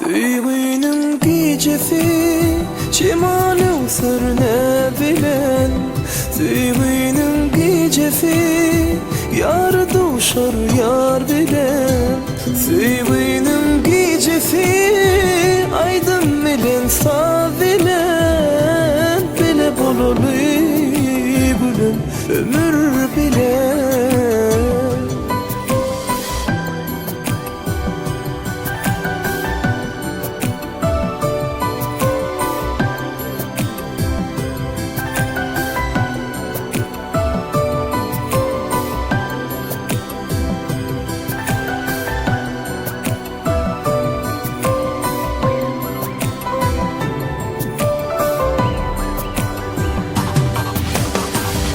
Süyğünün gecesi Şimali sırne bilen Süyğünün gecesi Yar duşar yar bilen Süyğünün gecesi Aydın bilen sağ bilen Bile bolalı gülüm ömür bilen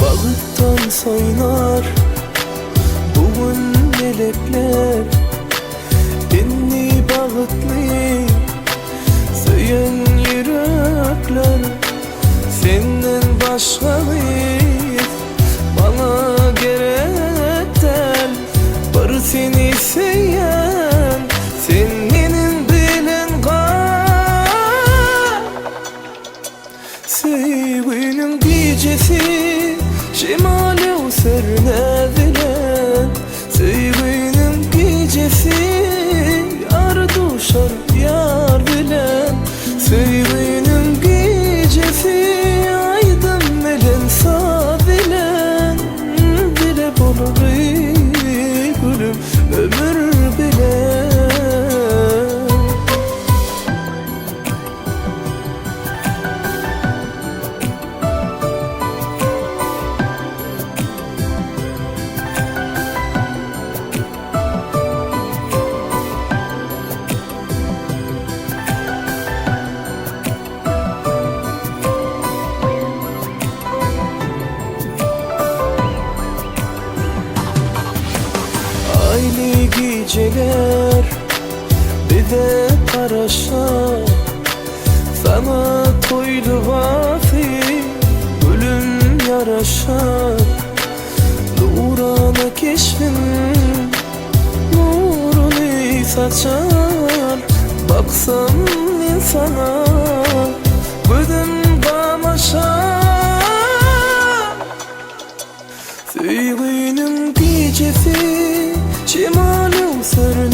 Bağıttan saynar bugün melekler Inni bağıtlı söyün yürekler Senden başkayız bana gerek değil Barı seni seyen senin bilen kal Süyğünün gecesi Şimali sırne bilen Süyğünün gecesi Yar duşar yar bilen Süyğünün gecesi Aydın bilen sağ bilen Bile bolalı gülüm ömür bilen Aylı geceler bir de paraşa Sana toylu vafi ölüm yaraşar Nurana keşfin nurunu saçar Baksam insana gözüm kamaşar Süyğünün gecesi Şimali sırne